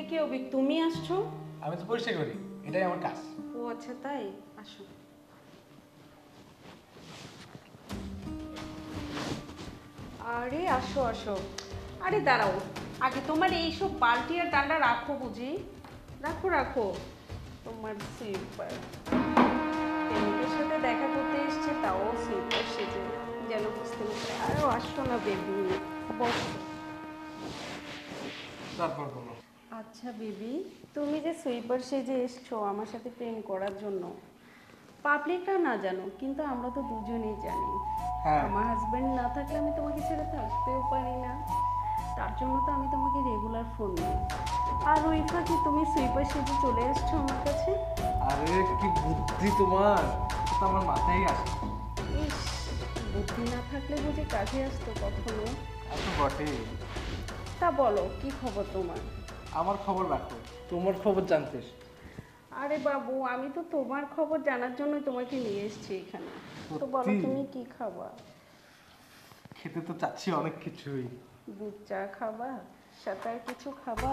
কি অভিক, তুমি আসছো? আমি তো পরিষ্কার করি, এটাই আমার কাজ। ও আচ্ছা, তাই। আসো। আরে আসো আসো। আরে দাঁড়াও, আগে তোমার এইসব বালতি আর ডান্ডা রাখো বুঝি। রাখো রাখো। তোমার স্লিপার, প্রেমিকের সাথে দেখা করতে এসছে, তাও স্লিপার সেজে, যেন বুঝতে না পারে। আরে আসো না বেবি, বসো। তারপর বলো। আচ্ছা বেবি, তুমি যে সুইপার সেজে এসছো আমার সাথে প্রেম করার জন্য, পাবলিকটা না জানো কিন্তু আমরা তো দুজনেই জানি। হ্যাঁ। আমার হাজবেন্ড না থাকলে আমি তোমাকে ছেড়ে থাকতেও পারি না, তার জন্য তো আমি তোমাকে রেগুলার ফোন দিই। আর ওই ফাঁকে তুমি সুইপার সেজে চলে আসছো আমার কাছে। আরে কি বুদ্ধি তোমার, তো আমার মাথায় আসে। ইস, বুদ্ধি না থাকলে বুঝি কাজে আসতো কখনো? এত বটে। তা বলো, কি খবর তোমার? আমার খবর রাখো, তোমার খবর জানতে এসেছি। আরে বাবু, আমি তো তোমার খবর জানার জন্যই তোমাকে নিয়ে এসেছি এখানে। তো বলো, সত্যি? তুমি কি খাবা? খেতে তো চাচ্ছি অনেক কিছুই। দুধ চা খাবা? সাথে আর কিছু খাবা?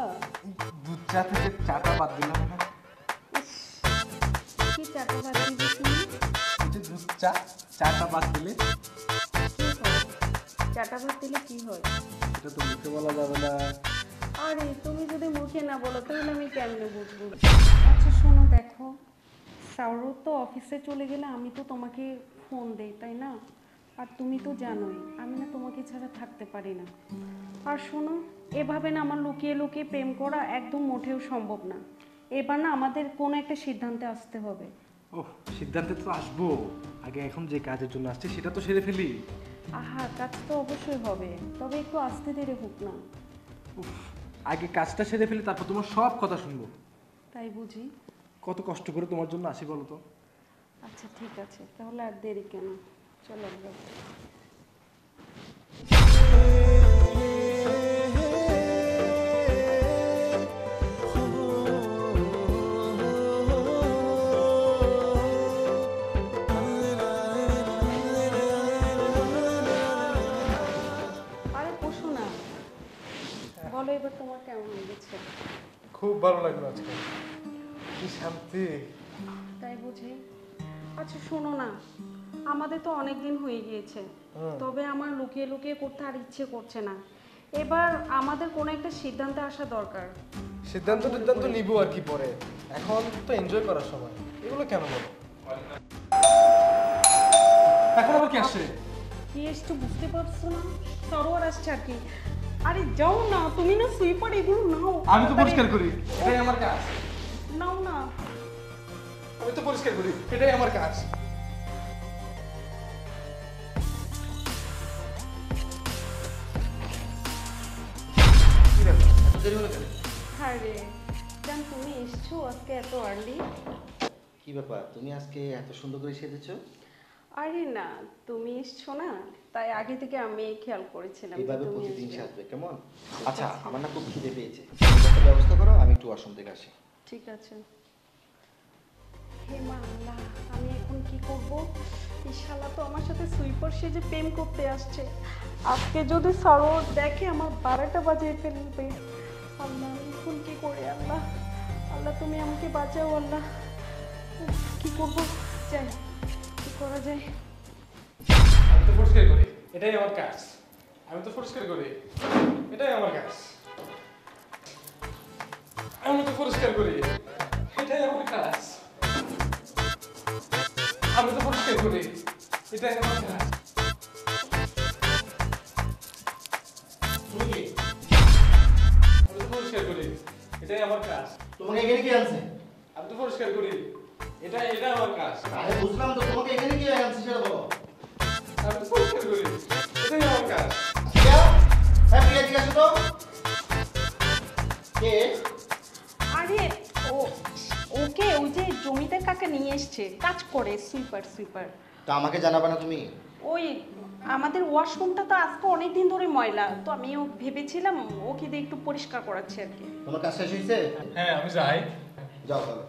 দুধ চা থেকে চাটা বাদ দিলাম না। ইস, কি চাটা বাদ দিবে তুমি? এই যে দুধ চা, চাটা বাদ দিলে কি হয়? চাটা বাদ দিলে কি হয়? সেটা তো মুখে বলা যাবে না। আরে তুমি যদি মুখে না বলো তাহলে আমি কেমনে বুঝবো? আচ্ছা শোনো, দেখো, সৌরভ তো অফিসে চলে গেলে আমি তো তোমাকে ফোন দেই, তাই না? আর তুমি তো জানোই আমি না তোমাকে ছাড়া থাকতে পারি না। আর শোনো, এভাবে না আমার লুকিয়ে লুকিয়ে প্রেম করা একদম মোটেও সম্ভব না। এবার না আমাদের কোনো একটা সিদ্ধান্তে আসতে হবে। ওহ, সিদ্ধান্তে তো আসবো, আগে এখন যে কাজের জন্য আসছে সেটা তো সেরে ফেলি। আহা, কাজ তো অবশ্যই হবে, তবে একটু আস্তে ধীরে হোক না। উফ, আগে কাজটা সেরে ফেলি, তারপর তোমার সব কথা শুনবো। তাই বুঝি? কত কষ্ট করে তোমার জন্য আসি বলো তো। আচ্ছা ঠিক আছে, তাহলে আর দেরি কেন, চলো আমরা। আরে বসো না, বলো এবার তোমার কেমন লেগেছে? খুব ভালো লাগলো আজকে, কি শান্তি। তাই বুঝি? আচ্ছা শোনো না, আমাদের তো অনেক দিন হয়ে গিয়েছে, তবে আমার লুকিয়ে লুকিয়ে করতে আর ইচ্ছে করছে না। এবার আমাদের কোনো একটা সিদ্ধান্তে আসা দরকার। সিদ্ধান্ত নিব আর কি পরে, এখন তো এনজয় করার সময়, এগুলো কেন বলো? এখন আবার কি আসছে? কি এসছো বুঝতে পারছো না? সরোয়ার আসছে আর কি। আরে যাও না, তুমি না সুইপার, এগুলো নাও। আমি তো পরিষ্কার করি, এটাই আমার কাজ। নাও না। আমি তো পরিষ্কার করি, এটাই আমার কাজ। কি ব্যাপার, এত দেরি হলো কেন? আরে জান, তুমি এসছো আজকে এত আর্লি? কি ব্যাপার, তুমি আজকে এত সুন্দর করে সেজেছো? আরে না, তুমি এসছো না, তাই আগে থেকে আমি খেয়াল করেছিলাম যে এইভাবে তুমি প্রতিদিন আসবে। সাজবে কেমন? ঠিক আচ্ছা, আছে। আমার না খুব খিদে পেয়েছে, তুমি একটা ব্যবস্থা করো, আমি একটু ওয়াশরুম থেকে আসি। ঠিক আছে। হে মা আল্লাহ, আমি এখন কি করব? এই শালা তো আমার সাথে সুইপার সেজে প্রেম করতে আসছে। আজকে যদি সরোজ দেখে আমার 12টা বাজিয়ে ফেলবে। আল্লাহ, আমি এখন কি করি? আল্লাহ, আল্লাহ তুমি আমাকে বাঁচাও আল্লাহ। উফ, কি করব? যাই, কি করা যায়? আমি তো পরিষ্কার করি, এটাই আমার কাজ। আমি তো পরিষ্কার করি, এটাই আমার কাজ। আমি তো পরিষ্কার করি, এটাই আমার কাজ। আমি তো পরিষ্কার করি, এটাই আমার কাজ। তুমি কি? আমি তো পরিষ্কার করি, এটাই আমার কাজ। তোমাকে এখানে কি আনছে? আমি তো পরিষ্কার করি, এটাই আমার কাজ। আরে বুঝলাম তো, তোমাকে এখানে কি আনছে সেটা বলো। আমি তো পরিষ্কার করি, এটাই আমার কাজ। প্রিয়া, হ্যাঁ প্রিয়া, ঠিক আছে তো? কে? আরে ও, ওকে ওই যে জমিদার কাকা নিয়ে এসছে, কাজ করে, সুইপার সুইপার। তা আমাকে জানাবে না তুমি? ওই আমাদের ওয়াশরুমটা তো আজকে অনেক দিন ধরে ময়লা, তো আমিও ভেবেছিলাম ওকে দিয়ে একটু পরিষ্কার করাচ্ছি আর কি। তোমার কাজ শেষ হয়েছে? হ্যাঁ, আমি যাই। যাও তাহলে।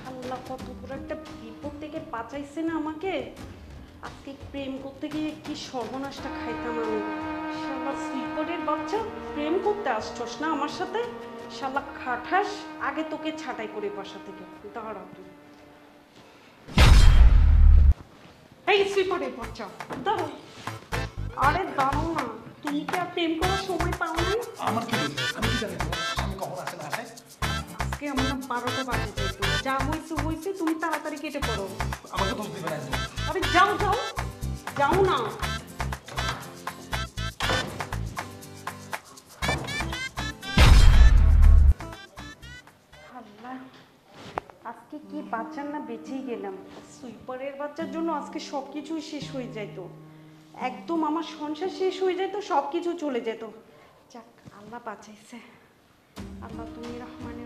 আল্লাহ, কত বড় একটা বিপদ থেকে বাঁচাইছে না আমাকে। আজকে প্রেম করতে গিয়ে কি সর্বনাশটা খাইতাম আমি। শালা সুইপরের বাচ্চা, প্রেম করতে আসছস না আমার সাথে? শালা খাটাস, আগে তোকে ছাঁটাই করে বাসা থেকে। দাঁড়া তুই। এই সুইপরের বাচ্চা, দাঁড়া। আরে দাঁড়াও না, তুমি কি আর প্রেম করার সময় পাও না? আমার কি দোষ? আমি কি জানি তোমার স্বামী কখন আসে না আসে? আজকে আমরা 12টা বাজে যেত, যা হয়েছে হয়েছে, তুমি তাড়াতাড়ি কেটে পড়ো। আমাকে দোষ দিবে না একদম। আরে যাও যাও, যাও না। আল্লাহ, আজকে কি বাচ্চার না বেঁচেই গেলাম। সুইপারের বাচ্চার জন্য আজকে সব কিছুই শেষ হয়ে যেত, একদম আমার সংসার শেষ হয়ে যেত, সব কিছু চলে যেত। যাক, আল্লাহ বাঁচাইছে। আল্লাহ তুমি রহমান